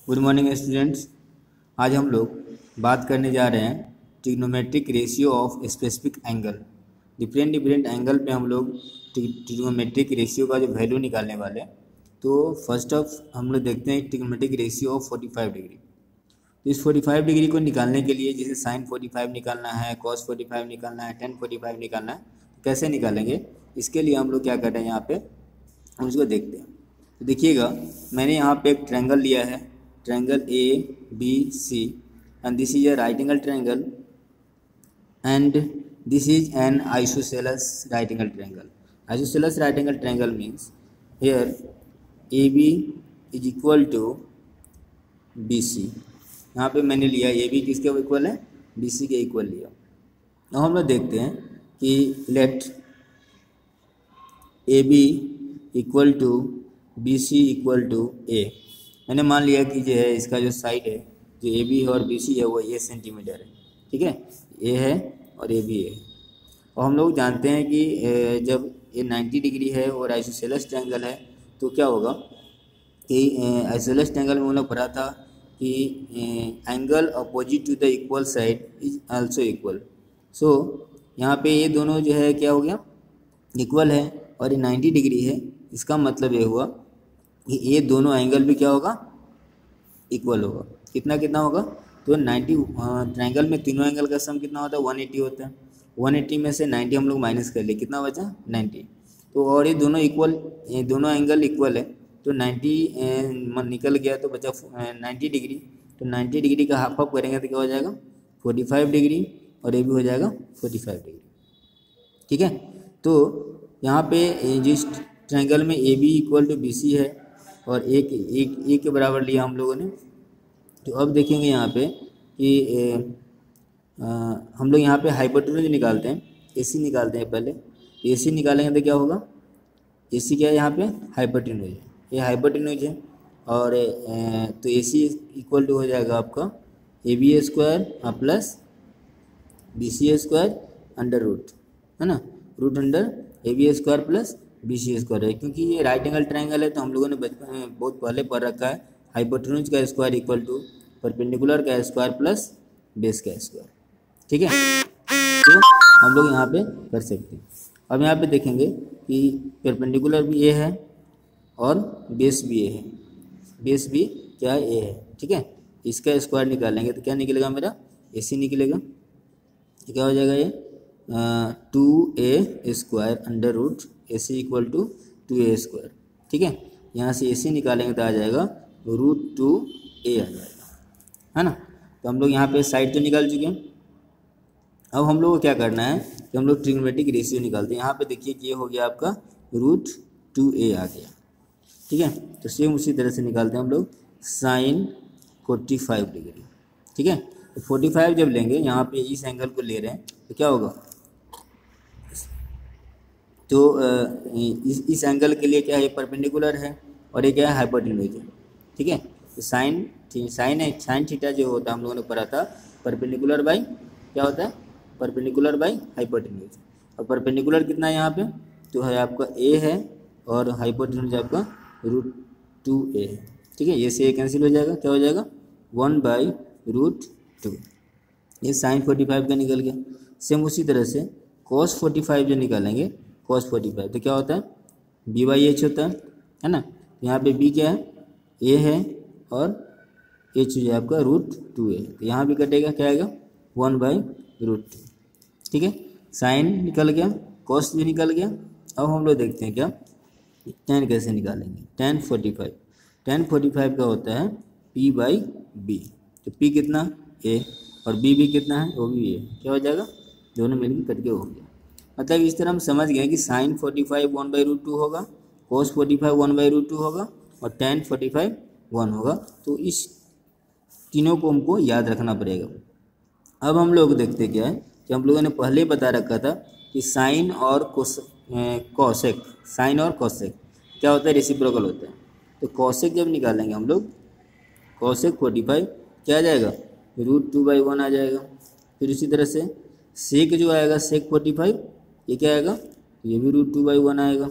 Good morning students. आज हम लोग बात करने जा रहे हैं trigonometric ratio of specific angle. Different angle पे हम लोग ट्रिग्नोमेट्रिक रेशियो का जो वैल्यू निकालने वाले हैं। तो फर्स्ट ऑफ हम लोग देखते हैं ट्रिग्नोमेट्रिक रेशियो ऑफ 45 डिग्री। तो इस 45 डिग्री को निकालने के लिए जैसे साइन 45 निकालना है, कॉस 45 निकालना है, टेन 45 निकालना है, तो कैसे निकालेंगे इसके लिए हम लोग क्या कर रहे हैं यहाँ पे हम उसको देखते हैं। तो देखिएगा मैंने यहाँ पे एक ट्रायंगल लिया है, triangle ABC, and this is a right angle triangle and this is an isosceles right angle triangle. Isosceles right angle triangle means here AB is equal to BC। यहाँ पे मैंने लिया AB किसके इक्वल है, BC के equal लिया। अब हम लोग देखते हैं कि let AB equal to BC equal to A। मैंने मान लिया कि जो है इसका जो साइड है जो ए बी है और बी सी है वो ए सेंटीमीटर है, ठीक है, ए है और ए बी है। और हम लोग जानते हैं कि जब ये 90 डिग्री है और आइसोसेलेस ट्रायंगल है तो क्या होगा कि आइसोसेलेस ट्रायंगल में हम लोग पढ़ा था कि angle opposite to the equal side is also equal. So यहाँ पे ये दोनों जो है क्या हो गया, इक्वल है और ये 90 डिग्री है। इसका मतलब ये हुआ कि ये दोनों एंगल भी क्या होगा, इक्वल होगा। कितना कितना होगा, तो 90 ट्रायंगल में तीनों एंगल का सम कितना होता है, 180 होता है। 180 में से 90 हम लोग माइनस कर लिए, कितना बचा 90। तो और ये दोनों इक्वल, ये दोनों एंगल इक्वल है तो 90 निकल गया तो बचा 90 डिग्री। तो 90 डिग्री का हाफ ऑफ करेंगे तो क्या हो जाएगा 45 डिग्री और ये भी हो जाएगा 45 डिग्री, ठीक है। तो यहाँ पे जिस ट्रायंगल में A B equal to B C है और एक के बराबर लिया हम लोगों ने। तो अब देखेंगे यहाँ पे कि हम लोग यहाँ पे हाइपोटेन्यूज निकालते हैं, एसी निकालते हैं पहले। एसी निकालेंगे तो क्या होगा, एसी क्या है यहाँ पे हाइपोटेन्यूज है, ये हाइपोटेन्यूज है। और तो एसी इक्वल टू हो जाएगा आपका A B square plus B C square under root, है ना, root under A B square plus B C square है। क्योंकि ये राइट एंगल ट्रायंगल है तो हम लोगों ने बचपन में बहुत पहले पढ़ रखा है हाइपोटेन्यूज का स्क्वायर इक्वल टू परपेंडिकुलर का स्क्वायर प्लस बेस का स्क्वायर, ठीक है। तो हम लोग यहाँ पे कर सकते हैं। अब यहाँ पे देखेंगे कि परपेंडिकुलर भी ए है और बेस भी ए है, बेस भी क्या है, ए है, ठीक है। इसका स्क्वायर निकालेंगे तो क्या निकलेगा, मेरा ए सी निकलेगा। तो क्या हो जाएगा ये 2a square under root A C equal to 2a square, ठीक है। यहाँ से ए सी निकालेंगे तो आ जाएगा √2a आ जाएगा, है ना। तो हम लोग यहाँ पे साइड तो निकाल चुके हैं। अब हम लोग को क्या करना है कि हम लोग ट्रिग्नोमेट्रिक रेशियो निकालते हैं। यहाँ पे देखिए कि ये हो गया आपका √2a आ गया, ठीक है। तो सेम उसी तरह से निकालते हैं हम लोग साइन 45 डिग्री, ठीक है। तो 45 जब लेंगे, यहाँ पे इस एंगल को ले रहे हैं तो क्या होगा, तो इस एंगल के लिए क्या है, परपेंडिकुलर है और ये क्या है हाइपोटेन्यूज है, ठीक है। तो साइन थीटा जो होता है हम लोगों ने पढ़ा था परपेंडिकुलर बाई क्या होता है, परपेंडिकुलर बाई हाइपोटेन्यूज। और परपेंडिकुलर कितना है यहाँ पे, तो है आपका ए है और हाइपोटेन्यूज आपका √2a है, ठीक है। ये से ए कैंसिल हो जाएगा, क्या हो जाएगा 1/√2। ये साइन 45 का निकल गया। सेम उसी तरह से cos 45 जो निकालेंगे, cos 45 तो क्या होता है b/h होता है ना। यहाँ पे b क्या है, a है और h जो है आपका √2a। तो यहाँ भी कटेगा, क्या आएगा 1/√2, ठीक है। साइन निकल गया, cos भी निकल गया। अब हम लोग देखते हैं क्या tan कैसे निकालेंगे। tan 45 का होता है p/b। तो p कितना a और b भी कितना है, वो भी a, क्या हो जाएगा दोनों मिलकर कट के हो गया। मतलब इस तरह हम समझ गए कि साइन 45 1/√2 होगा, cos 45 1/√2 होगा और tan 45 1 होगा। तो इस तीनों को हमको याद रखना पड़ेगा। अब हम लोग देखते क्या है कि हम लोगों ने पहले बता रखा था कि साइन और कॉसेक, साइन और कॉसेक क्या होता है, रेसिप्रोकल होता है। तो कॉसेक जब निकालेंगे हम लोग, कॉसेक 45 क्या आ जाएगा √2/1 आ जाएगा। फिर इसी तरह से सेक जो आएगा, सेक 45 ये क्या आएगा, ये भी √2/1 आएगा।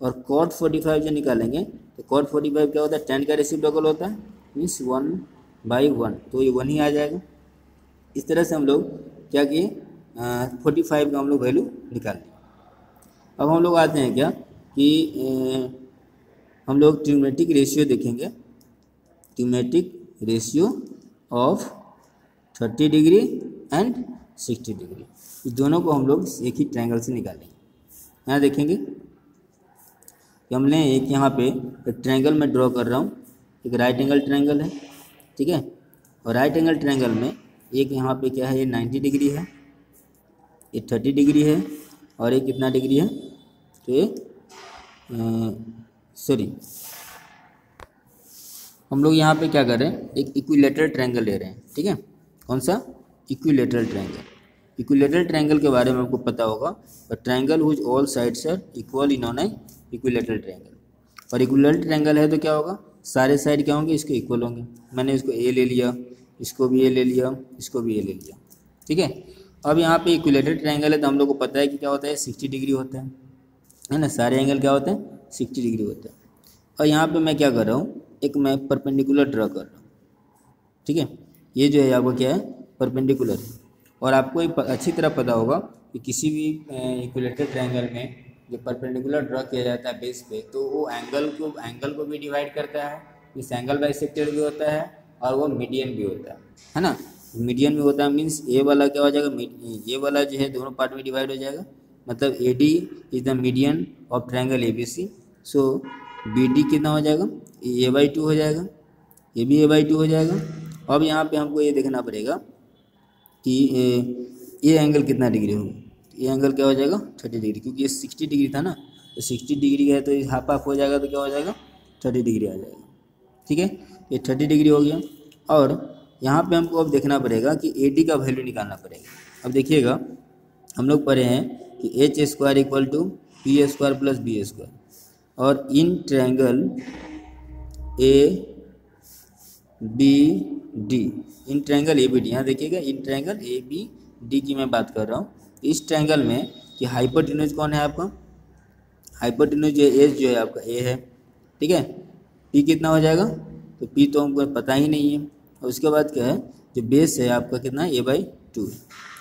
और कॉट 45 जो निकालेंगे तो कॉट 45 क्या होता है, tan का रेसिप्रोकल होता है मीन्स 1/1, तो ये 1 ही आ जाएगा। इस तरह से हम लोग क्या किए, 45 का हम लोग वैल्यू निकाल लिया। अब हम लोग आते हैं क्या कि हम लोग ट्रिग्नोमेट्रिक रेशियो देखेंगे, trigonometric ratio of 30 degree and 60 degree, इस दोनों को हम लोग एक ही ट्रायंगल से निकालेंगे। यहाँ देखेंगे कि हमने एक यहाँ पे एक ट्रायंगल में ड्रॉ कर रहा हूँ, एक राइट एंगल ट्रायंगल है, ठीक है। और राइट एंगल ट्रायंगल में एक यहाँ पे क्या है, ये 90 डिग्री है, ये 30 डिग्री है, और ये कितना डिग्री है, तो ये हम लोग यहाँ पे क्या कर रहे हैं, एक इक्विलेटरल ट्रायंगल ले रहे हैं, ठीक है। कौन सा, इक्विलेटरल ट्रायंगल। इक्विलेटरल ट्रायंगल के बारे में आपको पता होगा, triangle whose all sides are equal in on equilateral triangle. और इक्विलेटरल ट्रायंगल है तो क्या होगा, सारे साइड क्या होंगे, इसके इक्वल होंगे। मैंने इसको ए ले लिया, इसको भी ए ले लिया, इसको भी ए ले लिया, ठीक है। अब यहाँ पे इक्विलेटरल ट्रायंगल है तो हम लोग को पता है कि क्या होता है, 60 डिग्री होता है ना। सारे एंगल क्या होते हैं, 60 डिग्री होता है। और यहाँ पे मैं क्या कर रहा हूँ, एक मैं परपेंडिकुलर ड्रा कर रहा हूँ, ठीक है। ये जो है आपको क्या है, परपेंडिकुलर है। और आपको अच्छी तरह पता होगा कि किसी भी इक्विलेटरल ट्रायंगल में जब परपेंडिकुलर ड्रा किया जाता है बेस पे, तो वो एंगल को भी डिवाइड करता है, इस एंगल बाइसेक्टर भी होता है, और वो मीडियन भी होता है ना। मीडियन भी होता है मीन्स ए वाला क्या हो जाएगा, ये वाला जो है दोनों पार्ट में डिवाइड हो जाएगा, मतलब A D is the median of triangle A B C. So B D कितना हो जाएगा, a/2 हो जाएगा, ये भी a/2 हो जाएगा। अब यहाँ पे हमको ये देखना पड़ेगा कि ये एंगल कितना डिग्री होगा, ये एंगल क्या हो जाएगा, 30 डिग्री, क्योंकि ये 60 डिग्री था ना, तो 60 डिग्री है तो ये हाफ हाफ हो जाएगा, तो क्या हो जाएगा, 30 डिग्री आ जाएगा, ठीक है। ये 30 डिग्री हो गया। और यहाँ पे हमको अब देखना पड़ेगा कि AD का वैल्यू निकालना पड़ेगा। अब देखिएगा, हम लोग पढ़े हैं कि h² = p² + b², और in triangle ABD, in triangle ABD, यहाँ देखिएगा इन ट्रायंगल ABD की मैं बात कर रहा हूँ। इस ट्रायंगल में कि हाइपोटेन्यूज कौन है आपका, हाइपोटेन्यूज एज जो है आपका A है, ठीक है। P कितना हो जाएगा, तो P तो हमको पता ही नहीं है। और उसके बाद क्या है, जो बेस है आपका कितना है, a/2,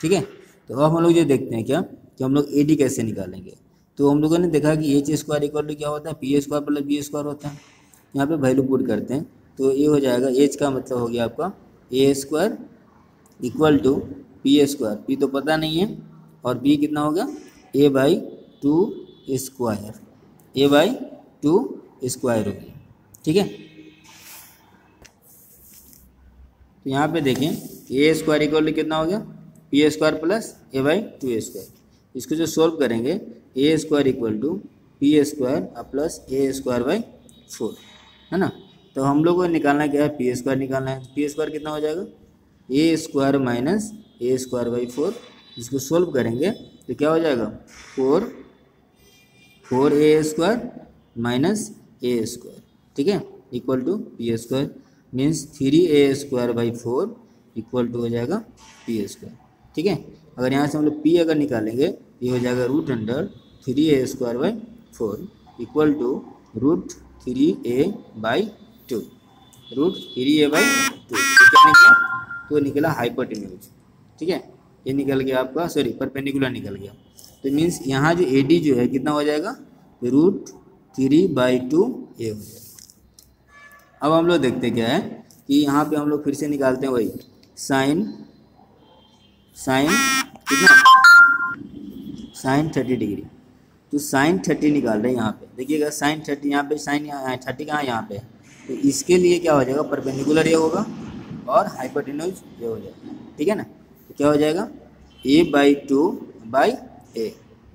ठीक है। तो अब हम लोग ये देखते हैं क्या कि हम लोग AD कैसे निकालेंगे। तो हम लोगों ने देखा कि h² = क्या होता है, p² + b² होता है। यहाँ पे वैल्यू पुट करते हैं तो ये हो जाएगा, h का मतलब हो गया आपका a² = p², p तो पता नहीं है, और b कितना हो गया, a/2², a/2² हो गया, ठीक है। तो यहाँ पे देखें a² = कितना हो गया, p² + a/2²। इसको जो सोल्व करेंगे, a² = p² + a²/4, है ना। तो हम लोग को निकालना क्या है, p² निकालना है। p² कितना हो जाएगा, a² - a²/4। इसको सोल्व करेंगे तो क्या हो जाएगा, 4a² - a², ठीक है, = p², मीन्स 3a²/4 = हो जाएगा p², ठीक है। अगर यहाँ से हम लोग p अगर निकालेंगे, ये हो जाएगा √3a²/4 = √3a/2, √3a/2। क्या निकला, तो निकला हाइपोटेन्यूज, ठीक है। ये निकल गया आपका, सॉरी परपेंडिकुलर निकल गया। तो मीन्स यहाँ जो AD जो है कितना हो जाएगा, √3/2a हो जाएगा। अब हम लोग देखते क्या है कि यहाँ पे हम लोग फिर से निकालते हैं वही साइन कितना, साइन 30 डिग्री। तो साइन 30 निकाल रहे हैं यहाँ पे, देखिएगा साइन 30, यहाँ पे साइन 30 कहाँ, यहाँ पे। तो इसके लिए क्या हो जाएगा, परपेंडिकुलर ये होगा और हाइपोटेन्यूज ये हो जाएगा, ठीक है ना। तो क्या हो जाएगा, a/2/a,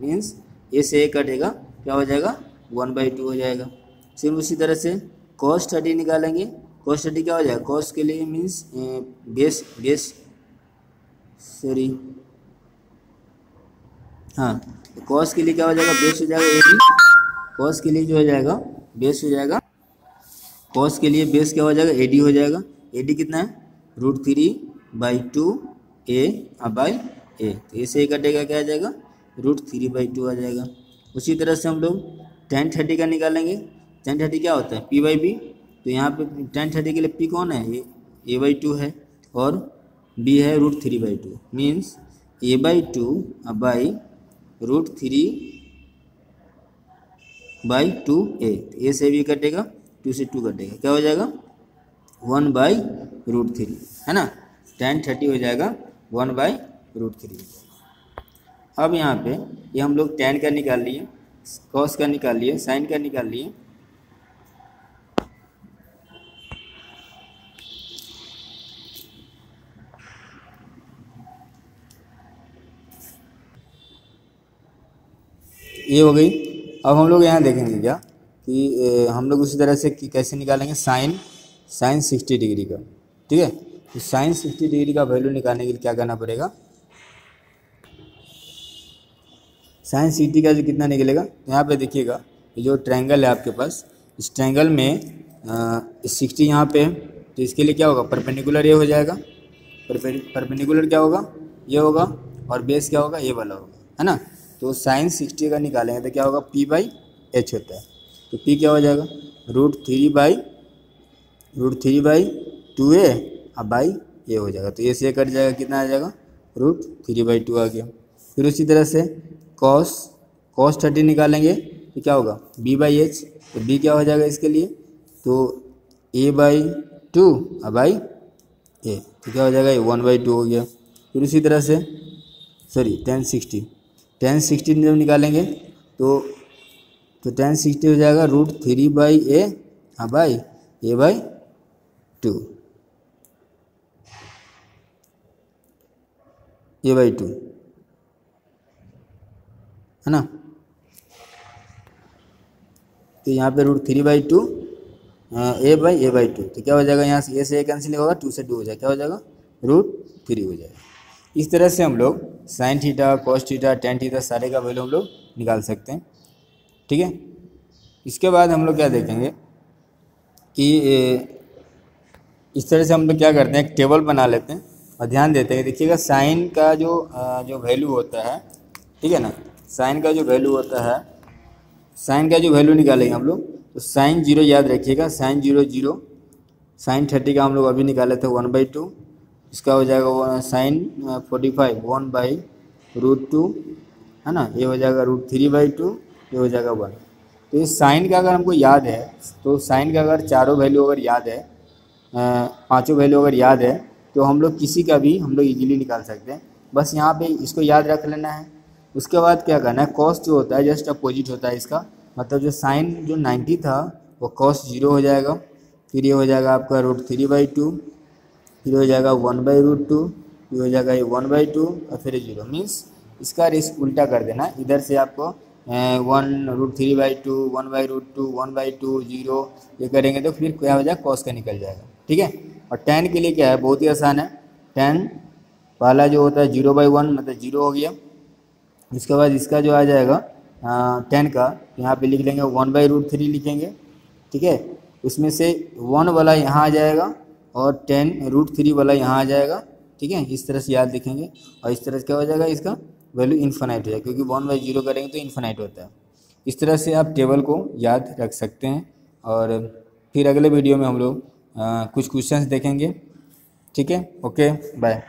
मीन्स a से a कटेगा, क्या हो जाएगा, 1/2 हो जाएगा। फिर उसी तरह से cos 30 निकालेंगे। cos 30 क्या हो जाएगा, cos के लिए मीन्स cos के लिए क्या हो जाएगा, बेस हो जाएगा AD। cos के लिए जो हो जाएगा बेस हो जाएगा, cos के लिए बेस क्या हो जाएगा, AD हो जाएगा। AD कितना है, √3/2a/a, तो ए से कटेगा, क्या आ जाएगा, √3/2 आ जाएगा। उसी तरह से हम लोग tan 30 का निकालेंगे। tan 30 क्या होता है, p/b, तो यहाँ पे tan30 के लिए p कौन है, ये a/2 है और b है √3/2, means a/2 by √3/2a। a से b कटेगा, 2 से 2 कटेगा, क्या हो जाएगा 1/√3, है ना। tan30 हो जाएगा 1/√3। अब यहाँ पे ये हम लोग tan का निकाल लिए, cos का निकाल लिए, sin का निकाल लिए। ये हो गई। अब हम लोग यहाँ देखेंगे क्या कि हम लोग उसी तरह से कैसे निकालेंगे साइन 60 डिग्री का, ठीक है। तो साइन 60 डिग्री का वैल्यू निकालने के लिए क्या करना पड़ेगा, साइन 60 का जो कितना निकलेगा, यहाँ पे देखिएगा ये जो ट्रायंगल है आपके पास, इस ट्रायंगल में 60 यहाँ पे है, तो इसके लिए क्या होगा, परपेंडिकुलर ये हो जाएगा, परपेंडिकुलर क्या होगा, ये होगा, और बेस क्या होगा, ये वाला होगा, है ना। तो साइन 60 का निकालेंगे तो क्या होगा, p/h होता है, तो p क्या हो जाएगा √3/2a अब बाई ये हो जाएगा, तो ये से कट जाएगा, कितना आ जाएगा √3/2 आ गया। फिर उसी तरह से cos 30 निकालेंगे तो क्या होगा b/h, तो b क्या हो जाएगा इसके लिए, तो a/2 अब बाई a, तो क्या हो जाएगा, ये 1/2 हो गया। फिर उसी तरह से tan 60 जब निकालेंगे तो tan 60 हो जाएगा √3/a अब बाई a/2, a/2, है ना। तो यहाँ पे √3/2 a/2, तो क्या हो जाएगा, यहाँ से a से a कैंसिल होगा, 2 से 2 हो जाएगा, क्या हो जाएगा √3 हो जाएगा। इस तरह से हम लोग sine theta, cos theta, tan theta सारे का वैल्यू हम लोग निकाल सकते हैं, ठीक है। इसके बाद हम लोग क्या देखेंगे कि इस तरह से हम लोग क्या करते हैं, एक टेबल बना लेते हैं और ध्यान देते हैं। देखिएगा साइन का जो वैल्यू होता है, ठीक है ना, साइन का जो वैल्यू होता है, साइन का जो वैल्यू निकालेंगे हम लोग, तो साइन 0 याद रखिएगा, साइन 0 0, साइन 30 का हम लोग अभी निकाले थे 1/2, इसका हो जाएगा साइन 45 1/√2, है ना, ये हो जाएगा √3/2, ये हो जाएगा 1। तो इस साइन का अगर हमको याद है, तो साइन का अगर चारों वैल्यू अगर याद है, पांचों वैल्यू अगर याद है, तो हम लोग किसी का भी हम लोग इजीली निकाल सकते हैं। बस यहाँ पे इसको याद रख लेना है। उसके बाद क्या करना है, कॉस जो होता है जस्ट अपोजिट होता है इसका, मतलब जो साइन जो 90 था वो कॉस 0 हो जाएगा, फिर ये हो जाएगा आपका √3/2, फिर हो जाएगा 1/√2, फिर हो जाएगा ये 1/2 और फिर 0, मीन्स इसका रेस उल्टा कर देना। इधर से आपको 1√3/2, 1/√2, 1/2, 0 ये करेंगे तो फिर क्या हो जाएगा, कॉस का निकल जाएगा, ठीक है। और tan के लिए क्या है, बहुत ही आसान है, tan पहला जो होता है 0/1 मतलब 0 हो गया। इसके बाद इसका जो आ जाएगा tan का, यहाँ पे लिख लेंगे 1/√3 लिखेंगे, ठीक है। उसमें से 1 वाला यहाँ आ जाएगा और tan√3 वाला यहाँ आ जाएगा, ठीक है। इस तरह से याद लिखेंगे और इस तरह से क्या हो जाएगा, इसका वैल्यू इन्फिनाइट हो जाएगा, क्योंकि 1/0 करेंगे तो इन्फिनाइट होता है। इस तरह से आप टेबल को याद रख सकते हैं। और फिर अगले वीडियो में हम लोग कुछ क्वेश्चंस देखेंगे, ठीक है। Okay, bye.